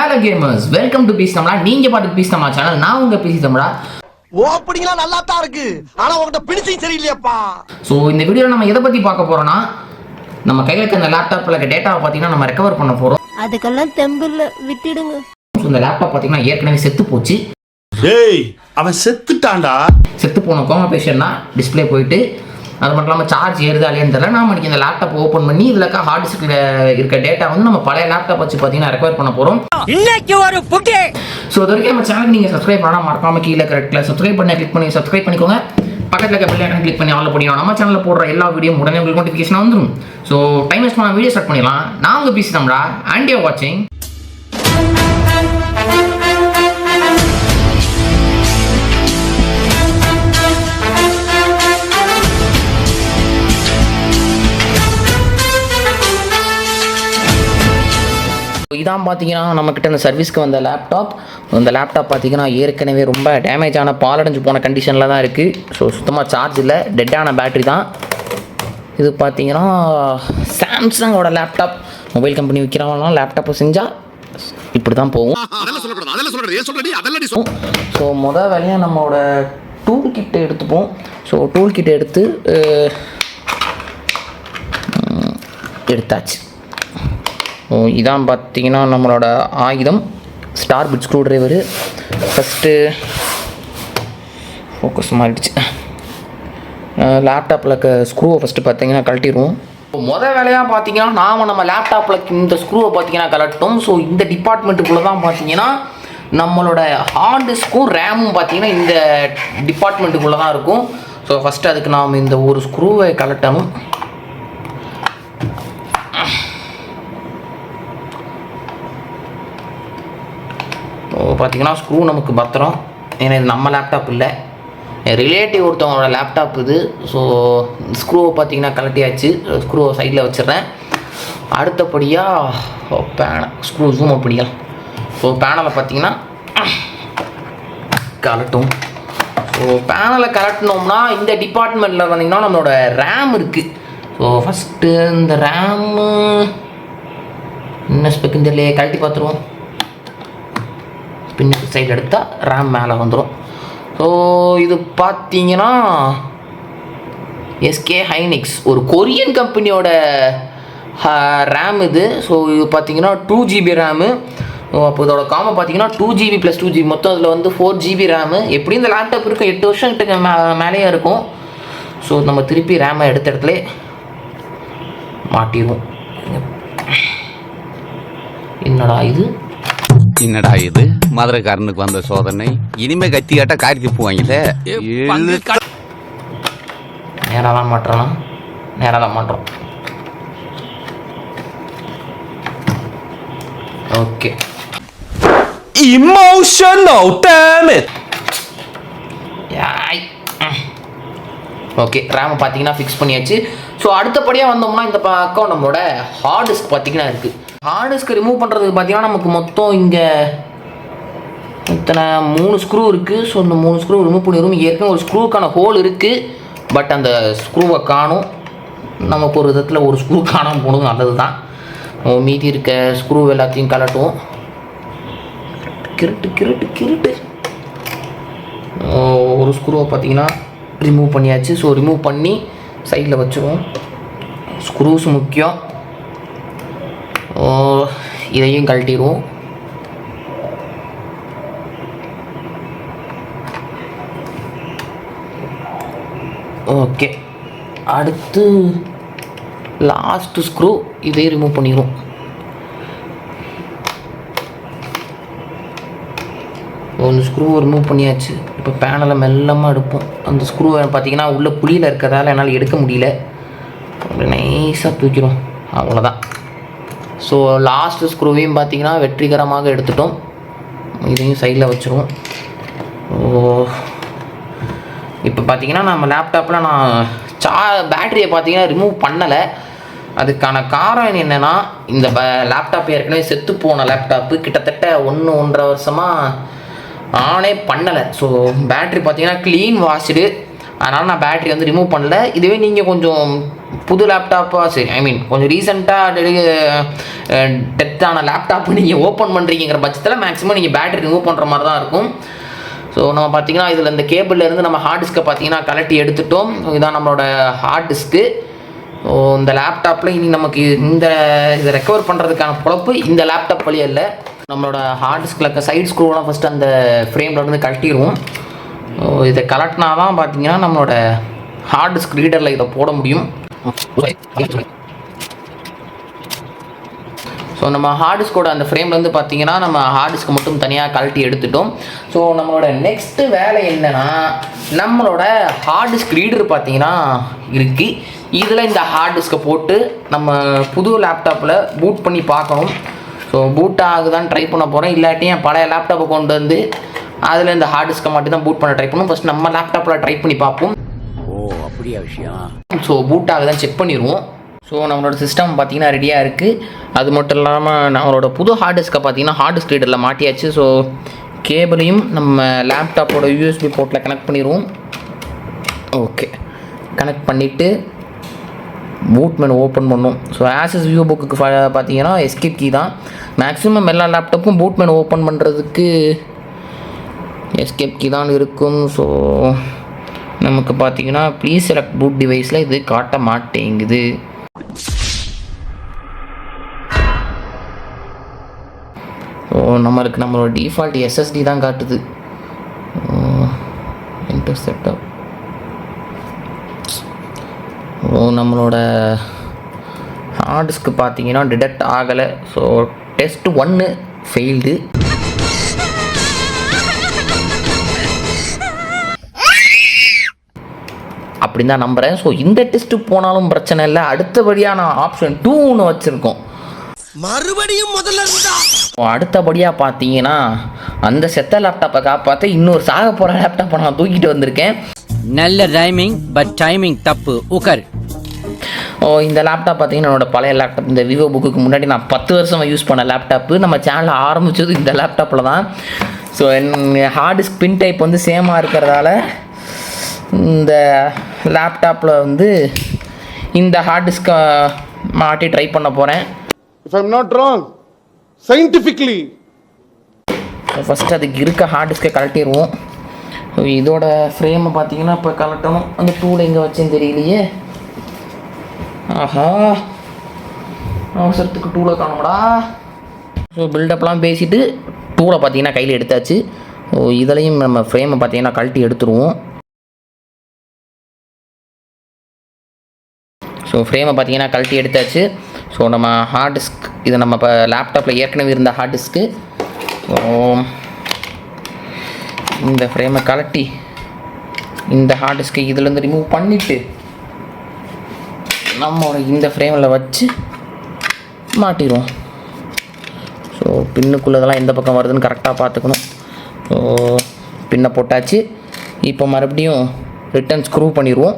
Hello gamers, welcome to peace Tamizha. நீங்க பாட்டு piece தமிழா channel. நான் உங்க பீஸ் தமிழா. ஓப்பனிங்லாம் நல்லா தான் இருக்கு, ஆனா உங்ககிட்ட பினிஷிங் சரியில்லையாப்பா. ஸோ இந்த வீடியோவில் நம்ம எதை பற்றி பார்க்க போறோம்னா, நம்ம கையில் இருக்க அந்த லேப்டாப்பில் இருக்க டேட்டாவை பார்த்தீங்கன்னா நம்ம ரெக்கவர் பண்ண போகிறோம். அதுக்கெல்லாம் தெம்பில்ல விட்டுடுங்க. ஸோ இந்த லேப்டாப் பார்த்தீங்கன்னா ஏற்கனவே செத்து போச்சு. டேய், அவன் செத்துட்டான்டா. செத்து போன கோமா பேஷன்னா டிஸ்பிளே போயிட்டு, அது மட்டும் இல்லாமல் சார்ஜ் ஏறுதா இல்லையான்னு தெரியல. நாம இன்னைக்கு இந்த லேப்டாப் ஓப்பன் பண்ணி இதில் இருக்க ஹார்ட் டிஸ்கில் இருக்க டேட்டா வந்து நம்ம பழைய லேப்டாப் வச்சு பார்த்தீங்கன்னா ரெக்கவர் பண்ண போகிறோம். இன்னைக்கு ஒரு புட்டி. ஸோ இது வரைக்கும் நம்ம சேனலுக்கு நீங்கள் சப்ஸ்கிரைப் பண்ணால் மறக்காம கீழே கரெக்டில் சப்ஸ்கிரைப் பண்ணி கிளிக் பண்ணி சப்ஸ்கிரைப் பண்ணிக்கோங்க. பக்கத்தில் இருக்க பெல் ஐகான் கிளிக் பண்ணி ஆல் பண்ணிடலாம். நம்ம சேனலில் போடுற எல்லா வீடியோ உடனே உங்களுக்கு நோட்டிஃபிகேஷன் வந்துடும். ஸோ டைம் வேஸ்ட் பண்ண வீடியோ ஸ்டார்ட் பண்ணிடலாம். நான் உங்கள் பீஸ் தமிழா அண்ட் யூ வாட்சிங். இதான் பார்த்தீங்கன்னா நம்மக்கிட்ட இந்த சர்வீஸ்க்கு வந்த லேப்டாப். இந்த லேப்டாப் பார்த்தீங்கன்னா ஏற்கனவே ரொம்ப டேமேஜ் ஆன பாலடைஞ்சு போன கண்டிஷனில் தான் இருக்குது. ஸோ சுத்தமாக சார்ஜ் இல்லை, டெட்டான பேட்ரி தான். இது பார்த்தீங்கன்னா சாம்சங்கோட லேப்டாப். மொபைல் கம்பெனி விற்கிறவங்களாம் லேப்டாப்பை செஞ்சால் இப்படி தான் போகும். ஸோ மொதல் வேலையாக நம்மளோட டூல் கிட்டை எடுத்துப்போம். ஸோ டூல் கிட்டை எடுத்தாச்சு. இதான் பார்த்தீங்கன்னா நம்மளோட ஆயுதம், star bit screw driver. First focus மாறிடுச்சு. லேப்டாப்பில் இருக்க ஸ்க்ரூவை ஃபஸ்ட்டு பார்த்தீங்கன்னா கழட்டிடுவோம். மொதல் வேலையாக பார்த்தீங்கன்னா நாம் நம்ம லேப்டாப்பில் இந்த ஸ்க்ரூவை பார்த்தீங்கன்னா கலட்டோம். ஸோ இந்த டிபார்ட்மெண்ட்டுக்குள்ளே தான் பார்த்தீங்கன்னா நம்மளோட ஹார்ட் டிஸ்க்கும் ரேமும் பார்த்தீங்கன்னா இந்த டிபார்ட்மெண்ட்டுக்குள்ளே தான் இருக்கும். ஸோ ஃபஸ்ட்டு அதுக்கு நாம் இந்த ஒரு ஸ்க்ரூவை கலட்டணும். பார்த்தீங்கன்னா ஸ்க்ரூ நமக்கு பத்திரம், ஏன்னா இது நம்ம லேப்டாப் இல்லை, ரிலேட்டிவ் ஒருத்தவங்களோட லேப்டாப் இது. ஸோ ஸ்க்ரூவை பார்த்தீங்கன்னா கலட்டியாச்சு. ஸ்க்ரூவை சைடில் வச்சிடுறேன். அடுத்தபடியாக பேனல் ஸ்க்ரூ ஜூம் பண்ணிக்கலாம். ஸோ பேனலை பார்த்தீங்கன்னா கலட்டும். ஸோ பேனலை கலட்டினோம்னா இந்த டிபார்ட்மெண்ட்டில் வந்தீங்கன்னா நம்மளோட ரேம் இருக்குது. ஸோ ஃபஸ்ட்டு இந்த ரேமு என்ன ஸ்பெக்குன்னு தெரியல, கழட்டி பார்த்துருவோம். பின்னுக்கு சைடு எடுத்தால் ரேம் மேலே வந்துடும். ஸோ இது பார்த்தீங்கன்னா எஸ்கே ஹைனிக்ஸ், ஒரு கொரியன் கம்பெனியோட ரேம் இது. ஸோ இது பார்த்தீங்கன்னா 2GB ரேமு. அப்போ இதோட காம பார்த்தீங்கன்னா 2GB + 2GB, மொத்தம் அதில் வந்து 4GB ரேமு. எப்படி இந்த லேப்டாப் இருக்கும் 8 வருஷம் கிட்ட மேலேயே இருக்கும். ஸோ நம்ம திருப்பி ரேமை எடுத்த இடத்துல மாட்டிடுவோம். என்னடா இது மதுரைக்காரனுக்கு வந்த சோதனை. இனிமே கத்தி காட்ட காரி போவாங்கல்ல. நேராக தான் மாட்டுறோம், நேராக தான் மாட்டுறோம். Okay, Emotional damage. ஓகே, ரேமை பார்த்தீங்கன்னா ஃபிக்ஸ் பண்ணியாச்சு. ஸோ அடுத்தபடியாக வந்தோம்னா இந்த பக்கம் நம்மளோட ஹார்ட் டிஸ்க் பார்த்தீங்கன்னா இருக்குது. ஹார்ட் டிஸ்க் ரிமூவ் பண்ணுறதுக்கு பார்த்தீங்கன்னா நமக்கு மொத்தம் இங்கே இத்தனை 3 ஸ்க்ரூ இருக்குது. ஸோ இந்த 3 ஸ்க்ரூ ரிமூவ் பண்ணிடுவோம். ஏற்கனவே ஒரு ஸ்க்ரூக்கான ஹோல் இருக்குது, பட் அந்த ஸ்க்ரூவை காணும். நமக்கு ஒரு விதத்தில் ஒரு ஸ்க்ரூ காணாமல் போனது நல்லது தான். மீதி இருக்க ஸ்க்ரூ எல்லாத்தையும் கலட்டுவோம். கிருட்டு ஒரு ஸ்க்ரூவை பார்த்தீங்கன்னா ரிமூவ் பண்ணியாச்சு. ஸோ ரிமூவ் பண்ணி சைடில் வச்சுருவோம். ஸ்க்ரூஸ் முக்கியம். இதையும் கழட்டிடுவோம். ஓகே, அடுத்து லாஸ்ட் ஸ்க்ரூ, இதை ரிமூவ் பண்ணிடுவோம். அந்த ஸ்க்ரூவை ரிமூவ் பண்ணியாச்சு. இப்போ பேனலை மெல்லமாக எடுப்போம். அந்த ஸ்க்ரூவை பார்த்தீங்கன்னா உள்ளே குழியில் இருக்கிறதால என்னால் எடுக்க முடியல. நைஸாக தூக்கிறோம், அவ்வளோதான். ஸோ லாஸ்ட் ஸ்க்ரூவையும் பார்த்தீங்கன்னா வெற்றிகரமாக எடுத்துட்டோம். இதையும் சைடில் வச்சுருவோம். இப்போ பார்த்தீங்கன்னா நம்ம லேப்டாப்பில் நான் பேட்டரியை பார்த்தீங்கன்னா ரிமூவ் பண்ணலை. அதுக்கான காரணம் என்னென்னா, இந்த லேப்டாப் ஏற்கனவே செத்து போன லேப்டாப்பு, கிட்டத்தட்ட 1-1.5 வருஷமாக ஆனே பண்ணலை. ஸோ பேட்ரி பார்த்தீங்கன்னா க்ளீன் வாஷ்டு. அதனால் நான் பேட்டரி வந்து ரிமூவ் பண்ணல. இதுவே நீங்கள் கொஞ்சம் புது லேப்டாப்பாக சரி கொஞ்சம் ரீசெண்டாக டெத்தான லேப்டாப்பு நீங்கள் ஓப்பன் பண்ணுறீங்கிற பட்சத்தில் மேக்ஸிமம் நீங்கள் பேட்டரி ரிமூவ் பண்ணுற மாதிரி தான் இருக்கும். ஸோ நம்ம பார்த்தீங்கன்னா இதில் இந்த கேபிள்லேருந்து நம்ம ஹார்ட் டிஸ்க்கை பார்த்தீங்கன்னா கலட்டி எடுத்துட்டோம். இதான் நம்மளோட ஹார்ட் டிஸ்க்கு. ஸோ இந்த லேப்டாப்பில் இனி நமக்கு இதை ரெக்கவர் பண்ணுறதுக்கான பொழப்பு இந்த லேப்டாப் வழியாக இல்லை. நம்மளோட ஹார்ட் டிஸ்கில் இருக்க சைட் ஸ்க்ரூவெலாம் ஃபஸ்ட்டு அந்த ஃப்ரேமில் இருந்து கழட்டிடுவோம். இதை கலட்டினா தான் பார்த்தீங்கன்னா நம்மளோட ஹார்ட் டிஸ்க் ரீடரில் இதை போட முடியும். ஸோ நம்ம ஹார்ட் டிஸ்கோட அந்த ஃப்ரேம்லேருந்து பார்த்தீங்கன்னா நம்ம ஹார்ட் டிஸ்க்கு மட்டும் தனியாக கழட்டி எடுத்துட்டோம். ஸோ நம்மளோட நெக்ஸ்ட்டு வேலை என்னென்னா நம்மளோட ஹார்ட் டிஸ்க் ரீடர் பார்த்தீங்கன்னா இருக்குது. இதில் இந்த ஹார்ட் டிஸ்க்கை போட்டு நம்ம புது லேப்டாப்பில் பூட் பண்ணி பார்க்கணும். ஸோ பூட் ஆகுதான்னு ட்ரை பண்ண போகிறேன். இல்லாட்டி என் பழைய லேப்டாப்பை கொண்டு வந்து அதில் இந்த ஹார்ட் டிஸ்க்கை மட்டும் தான் பூட் பண்ண ட்ரை பண்ணுவோம். ஃபஸ்ட் நம்ம லேப்டாப்பில் ட்ரை பண்ணி பார்ப்போம். ஓ அப்படியா விஷயம். ஸோ பூட் ஆகுதான் செக் பண்ணிடுவோம். ஸோ நம்மளோட சிஸ்டம் பார்த்தீங்கன்னா ரெடியாக இருக்குது. அது மட்டும் இல்லாமல் நம்மளோட புது ஹார்ட் டிஸ்க்கை பார்த்தீங்கன்னா ஹார்ட் டிஸ்க் ரீடரில் மாட்டியாச்சு. ஸோ கேபிளையும் நம்ம லேப்டாப்போட யூஎஸ்பி போர்ட்டில் கனெக்ட் பண்ணிடுவோம். ஓகே, கனெக்ட் பண்ணிவிட்டு பூட் மெனு ஓப்பன் பண்ணோம். ஸோ ஆசஸ் வியூ புக்கு பார்த்தீங்கன்னா எஸ்கேப் கீ தான். மேக்ஸிமம் எல்லா லேப்டாப்பும் பூட் மெனு ஓப்பன் பண்ணுறதுக்கு எஸ்கேப் கீ தான் இருக்கும். ஸோ நமக்கு பார்த்தீங்கன்னா ப்ளீஸ் செலக்ட் பூட் டிவைஸில் இது காட்ட மாட்டேங்குது. ஸோ நம்மளோட டிஃபால்ட் எஸ்எஸ்டி தான் காட்டுது. Inter setup. ஸோ நம்மளோட ஹார்ட் டிஸ்க்கு பார்த்தீங்கன்னா டிடெக்ட் ஆகலை. So test 1 failed. அப்படின்னு தான் நம்புகிறேன். ஸோ இந்த டெஸ்ட்டு போனாலும் பிரச்சனை இல்லை. அடுத்தபடியாக நான் ஆப்ஷன் 2 வச்சுருக்கோம். மறுபடியும் முதல்ல இருந்தா அடுத்தபடியாக பார்த்தீங்கன்னா அந்த செத்த லேப்டாப்பை காப்பாற்ற இன்னொரு சாக போகிற லேப்டாப்பை நான் தூக்கிட்டு வந்திருக்கேன். நல்ல டைமிங் பட் டைமிங் தப்பு உக்கர். இந்த லேப்டாப் பார்த்தீங்கன்னா என்னோட பழைய லேப்டாப். இந்த விவோ புக்குக்கு முன்னாடி நான் 10 வருஷமாக யூஸ் பண்ண லேப்டாப்பு. நம்ம சேனலில் ஆரம்பித்தது இந்த லேப்டாப்பில் தான். ஸோ ஹார்ட் டிஸ்க் பின் டைப் வந்து சேமாக இருக்கிறதால இந்த லேப்டாப்பில் வந்து இந்த ஹார்ட் டிஸ்கை மாட்டி ட்ரை பண்ண போகிறேன். If I'm not wrong, scientifically. First அதுக்கு இருக்க ஹார்ட் டிஸ்கை கலட்டிடுவோம். இதோட ஃப்ரேமை பார்த்தீங்கன்னா இப்போ கலட்டணும். அந்த டூல் எங்கே வச்சேன்னு தெரியலையே. ஆஹா, அவசரத்துக்கு டூலை காணும்டா. ஸோ பில்டப்லாம் பேசிவிட்டு டூலை பார்த்தீங்கன்னா கையில் எடுத்தாச்சு. இதுலேயும் நம்ம ஃப்ரேமை பார்த்தீங்கன்னா கழட்டி எடுத்துருவோம். ஸோ ஃப்ரேமை பார்த்தீங்கன்னா கழட்டி எடுத்தாச்சு. ஸோ நம்ம ஹார்ட் டிஸ்க் இது நம்ம இப்போ லேப்டாப்பில் ஏற்கனவே இருந்த ஹார்ட் டிஸ்க்கு. ஸோ இந்த ஃப்ரேமை கழட்டி இந்த ஹார்ட் டிஸ்க்கை இதுலேருந்து ரிமூவ் பண்ணிவிட்டு நம்ம இந்த ஃப்ரேமில் வச்சு மாட்டிடுவோம். ஸோ பின்னுக்குள்ளதெல்லாம் எந்த பக்கம் வருதுன்னு கரெக்டாக பார்த்துக்கணும். ஸோ பின்னை போட்டாச்சு. இப்போ மறுபடியும் ரிட்டன் ஸ்க்ரூ பண்ணிடுவோம்.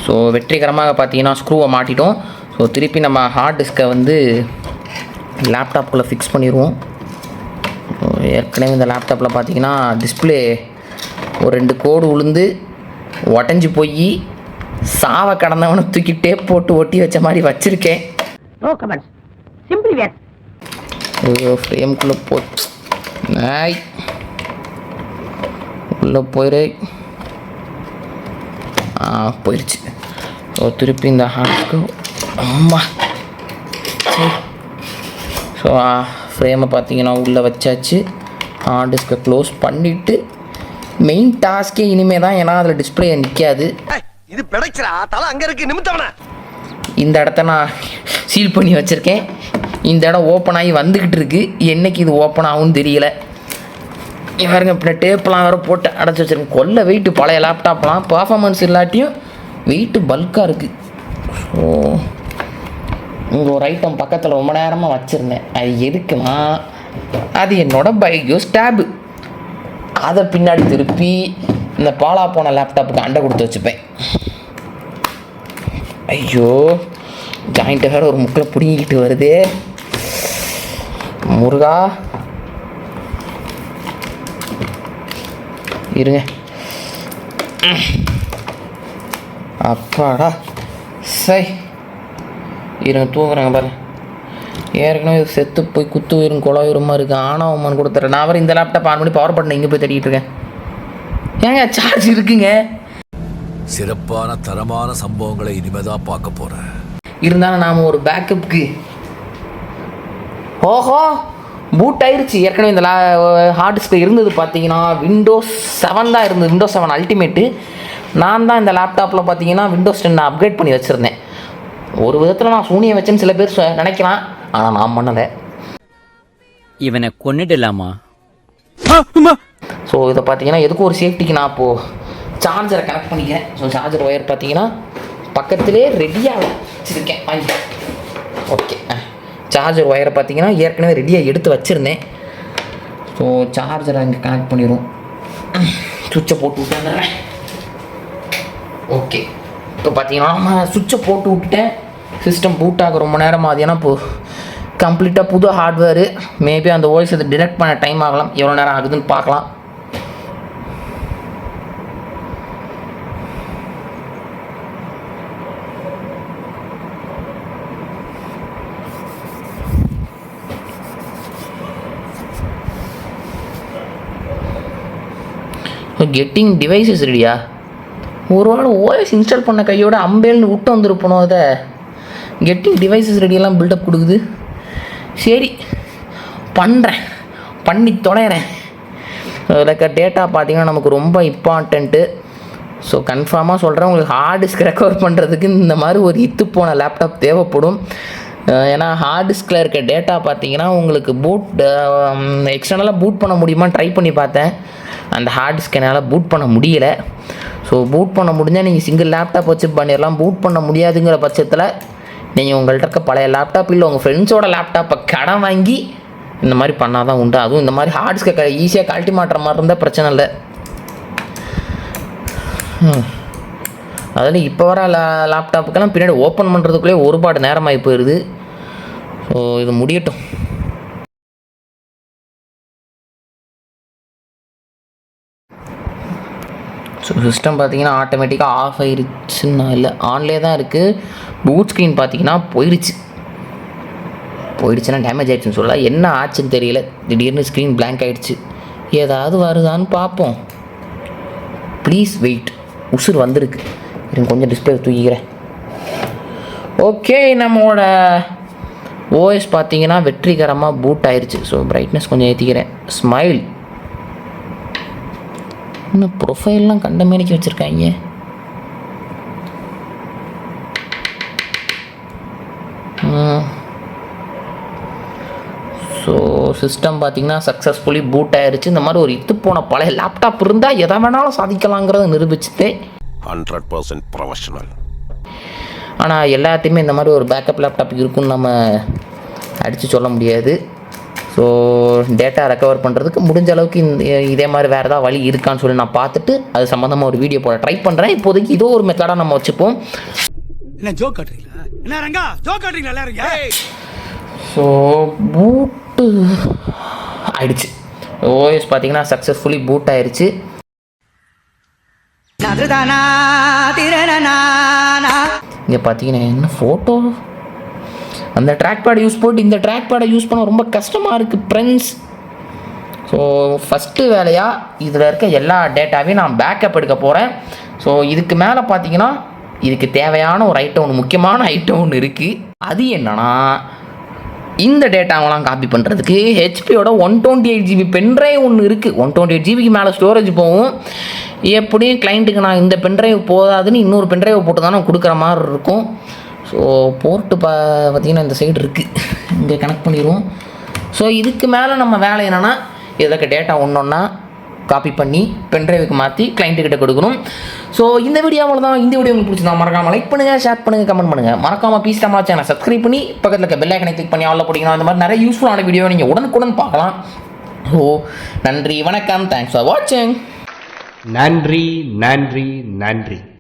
ஸோ வெற்றிகரமாக பார்த்தீங்கன்னா ஸ்க்ரூவை மாட்டிட்டோம். ஸோ திருப்பி நம்ம ஹார்ட் டிஸ்க்கை வந்து லேப்டாப்புக்குள்ளே ஃபிக்ஸ் பண்ணிடுவோம். ஏற்கனவே இந்த லேப்டாப்பில் பார்த்தீங்கன்னா டிஸ்பிளே ஒரு 2 கோடு உளுந்து உடஞ்சி போய் சாவை கடந்தவனை தூக்கி டேப் போட்டு ஒட்டி வச்ச மாதிரி வச்சுருக்கேன். ஃப்ரேம்குள்ளே நாய் உள்ளே போயிரு. போயிடுச்சு. ஸோ திருப்பி இந்த ஹார்ட்க்கு அம்மா. ஸோ ஃப்ரேமை பார்த்தீங்கன்னா உள்ளே வச்சாச்சு. ஹார்ட் டிஸ்கை க்ளோஸ் பண்ணிவிட்டு மெயின் டாஸ்க்கே இனிமேல் தான். ஏன்னா அதில் டிஸ்பிளே நிற்காது. இது பிடைச்சா தலை அங்கே இருக்கு நிமித்தவன. இந்த இடத்த நான் சீல் பண்ணி வச்சுருக்கேன். இந்த இடம் ஓப்பன் ஆகி வந்துக்கிட்டு இருக்குது. என்றைக்கு இது ஓப்பன் ஆகும்னு தெரியல. பாருங்க இப்போ டேப்லாம் வேறு போட்டு அடைச்சி வச்சுருக்கேன். கொல்ல வெயிட்டு பழைய லேப்டாப்லாம் பர்ஃபார்மன்ஸ் இல்லாட்டியும் வெயிட்டு பல்காக இருக்குது. ஸோ இங்கே ஒரு ஐட்டம் பக்கத்தில் ரொம்ப நேரமாக வச்சுருந்தேன். அது எதுக்குன்னா அது என்னோடய பைக்யூஸ் டேபு. அதை பின்னாடி திருப்பி இந்த பாலா போன லேப்டாப்புக்கு அண்டை கொடுத்து வச்சுப்பேன். ஐயோ, ஜாயிண்ட்டை வேறு ஒரு முக்கில் பிடிங்கிக்கிட்டு வருதே. முருகா இருங்க. அப்பாடா சை இருங்க, தூங்குறாங்க பாரு. ஏற்கனவே செத்து போய் குத்து உயிரும் குழா உயிரமாக இருக்குது. ஆணவமானு கொடுத்துட்றேன். நான் வர இந்த லேப்டாப் ஆன் பண்ணி பவர் பட்டன் இங்கே போய் தேடிட்டு இருக்கேன். ஏங்க சார்ஜ் இருக்குங்க. சிறப்பான தரமான சம்பவங்களை இனிமேதான் பார்க்க போறேன். இருந்தாலும் நாம் ஒரு பேக்கப்புக்கு. ஓஹோ பூட் ஆயிடுச்சு. ஏற்கனவே இந்த ஹார்ட் டிஸ்கில் இருந்தது பார்த்தீங்கன்னா Windows 7 தான் இருந்தது. Windows 7 ultimate. நான் தான் இந்த லேப்டாப்பில் பார்த்தீங்கன்னா Windows 10 அப்கிரேட் பண்ணி வச்சுருந்தேன். ஒரு விதத்தில் நான் சூனியம் வச்சேன்னு சில பேர் நினைக்கலாம், ஆனால் நான் பண்ணலை. இவனை கொன்னிடலாமா? ஸோ இதை பார்த்தீங்கன்னா எதுக்கும் ஒரு சேஃப்டிக்கு நான் இப்போது சார்ஜரை கனெக்ட் பண்ணிக்கிறேன். ஸோ சார்ஜர் ஒயர் பார்த்தீங்கன்னா பக்கத்திலே ரெடியாக வச்சுருக்கேன். வாங்கி ஓகே. சார்ஜர் ஒயரை பார்த்தீங்கன்னா ஏற்கனவே ரெடியாக எடுத்து வச்சுருந்தேன். ஸோ சார்ஜரை அங்கே கனெக்ட் பண்ணிடுவோம். சுவிட்சை போட்டு விட்டு வந்துடுறேன். ஓகே இப்போ பார்த்தீங்கன்னா நம்ம சுவிட்சை போட்டு விட்டுட்டேன். சிஸ்டம் பூட் ஆக ரொம்ப நேரம் ஆகுது. ஏன்னா இப்போது கம்ப்ளீட்டாக புது ஹார்ட்வேரு. மேபி அந்த வாய்ஸ் இது டிடெக்ட் பண்ண டைம் ஆகலாம். எவ்வளோ நேரம் ஆகுதுன்னு பார்க்கலாம். கெட்டிங் டிவைசஸ் ரெடியா? ஒரு வேளை ஓஎஸ் இன்ஸ்டால் பண்ண கையோட அம்பேல்னு விட்டு வந்துருப்பணும். அதை கெட்டிங் டிவைசஸ் ரெடியெல்லாம் பில்டப் கொடுக்குது. சரி பண்ணுறேன், பண்ணி தொலைகிறேன். அதில் டேட்டா பார்த்தீங்கன்னா நமக்கு ரொம்ப இம்பார்ட்டண்ட்டு. ஸோ கன்ஃபார்மாக சொல்கிறேன், உங்களுக்கு ஹார்ட் டிஸ்க் ரெக்கவர் பண்ணுறதுக்கு இந்த மாதிரி ஒரு இத்து போன லேப்டாப் தேவைப்படும். ஏன்னா ஹார்ட் டிஸ்கில் இருக்க டேட்டா பார்த்தீங்கன்னா உங்களுக்கு எக்ஸ்டர்னலாக பூட் பண்ண முடியுமான்னு ட்ரை பண்ணி பார்த்தேன். அந்த ஹார்ட் டிஸ்க் என்னால் பூட் பண்ண முடியலை. ஸோ பூட் பண்ண முடிஞ்சால் நீங்கள் சிங்கிள் லேப்டாப் வச்சு பண்ணிடலாம். பூட் பண்ண முடியாதுங்கிற பட்சத்தில் நீங்கள் உங்கள்கிட்ட இருக்க பழைய லேப்டாப் இல்லை உங்கள் ஃப்ரெண்ட்ஸோட லேப்டாப்பை கடன் வாங்கி இந்த மாதிரி பண்ணால் தான் உண்டு. அதுவும் இந்த மாதிரி ஹார்ட் டிஸ்கை ஈஸியாக கழட்டி மாட்டுற மாதிரி இருந்தால் பிரச்சனை இல்லை. அதில் இப்போ வர லேப்டாப்புக்கெல்லாம் பின்னாடி ஓப்பன் பண்ணுறதுக்குள்ளே ஒருபாடு நேரமாகி போயிடுது. ஸோ இது முடியட்டும். ஸோ சிஸ்டம் பார்த்தீங்கன்னா ஆட்டோமேட்டிக்காக ஆஃப் ஆயிடுச்சுன்னா இல்லை, ஆன்லேயே தான் இருக்குது. பூட் ஸ்க்ரீன் பார்த்தீங்கன்னா போயிடுச்சுன்னா டேமேஜ் ஆகிடுச்சுன்னு சொல்லலாம். என்ன ஆச்சுன்னு தெரியல, திடீர்னு ஸ்க்ரீன் பிளாங்க் ஆகிடுச்சு. ஏதாவது வருதான்னு பார்ப்போம். Please wait. உசுர் வந்திருக்கு. இருங்க கொஞ்சம் டிஸ்பிளே தூக்கிக்கிறேன். ஓகே நம்மளோட ஓஎஸ் பார்த்தீங்கன்னா வெற்றிகரமாக பூட் ஆயிடுச்சு. ஸோ பிரைட்னஸ் கொஞ்சம் ஏற்றிக்கிறேன். ஸ்மைல் இன்னும் ப்ரொஃபைல்லாம் கண்ட மேனிக்கு வச்சுருக்காங்க. ஸோ சிஸ்டம் பார்த்தீங்கன்னா சக்ஸஸ்ஃபுல்லி பூட் ஆயிடுச்சு. இந்த மாதிரி ஒரு இத்து போன பழைய லேப்டாப் இருந்தால் எதை வேணாலும் சாதிக்கலாங்கிறத நிரூபிச்சுட்டு 100% ப்ரொஃபஷனல். ஆனால் எல்லாத்தையுமே இந்த மாதிரி ஒரு பேக்கப் லேப்டாப் இருக்குன்னு நம்ம அடித்து சொல்ல முடியாது. ஸோ டேட்டா ரெக்கவர் பண்ணுறதுக்கு முடிஞ்ச அளவுக்கு இதே மாதிரி வேறு ஏதாவது வழி இருக்கான்னு சொல்லி நான் பார்த்துட்டு அது சம்மந்தமாக ஒரு வீடியோ போட ட்ரை பண்ணுறேன். இப்போதைக்கு இதோ ஒரு மெத்தடாக நம்ம வச்சுப்போம். என்ன ஜோக் காட்டுறீங்களா? என்ன ரங்கா ஜோக் காட்டுறீங்களா எல்லாரும்? ஸோ பூட்டு ஆயிடுச்சு. ஓஎஸ் பார்த்தீங்கன்னா சக்ஸஸ்ஃபுல்லி பூட் ஆயிடுச்சு. இங்கே பார்த்தீங்கன்னா என்ன ஃபோட்டோ, அந்த ட்ராக் பேடை யூஸ் போட்டு இந்த ட்ராக் பேடை யூஸ் பண்ண ரொம்ப கஷ்டமாக இருக்குது ஃப்ரெண்ட்ஸ். ஸோ ஃபஸ்ட்டு வேலையாக இதில் இருக்க எல்லா டேட்டாவையும் நான் பேக்கப் எடுக்க போகிறேன். ஸோ இதுக்கு மேலே பார்த்தீங்கன்னா இதுக்கு தேவையான ஒரு ஐட்டம் ஒன்று, முக்கியமான ஐட்டம் ஒன்று இருக்குது. அது என்னன்னா இந்த டேட்டாவெல்லாம் காப்பி பண்ணுறதுக்கு ஹெச்பியோட 128 GB பென்ட்ரைவ் ஒன்று இருக்குது. 128 GBக்கு மேலே ஸ்டோரேஜ் போகும். எப்படியும் கிளைண்ட்டுக்கு நான் இந்த பென்ட்ரைவ் போதாதுன்னு இன்னொரு பென்ட்ரைவ் போட்டு தானே கொடுக்குற மாதிரி இருக்கும். ஸோ போர்ட்டு பார்த்திங்கன்னா இந்த சைடு இருக்குது, இங்கே கனெக்ட் பண்ணிடுவோம். ஸோ இதுக்கு மேலே நம்ம வேலை என்னென்னா இதற்கு டேட்டா ஒன்றா காப்பி பண்ணி பென்ட்ரைவுக்கு மாற்றி கிளைண்ட்டுக்கிட்ட கொடுக்கணும். ஸோ இந்த வீடியோ அவ்வளோதான். இந்த வீடியோ உங்களுக்கு பிடிச்சிருந்தா மறக்காமல் லைக் பண்ணுங்கள், ஷேர் பண்ணுங்கள், கமெண்ட் பண்ணுங்கள். மறக்காமல் பீஸ் தமிழ் சேனல் சப்ஸ்கிரைப் பண்ணி பக்கத்தில் இருக்க பெல் ஐக்கனை கிளிக் பண்ணி ஆல்ல போட்டிங்கன்னா இந்த மாதிரி நிறைய யூஸ்ஃபுல்லான வீடியோ நீங்கள் உடனுக்குடன் பார்க்கலாம். ஸோ நன்றி, வணக்கம், தேங்க்ஸ் ஃபார் வாட்சிங். நன்றி நன்றி நன்றி.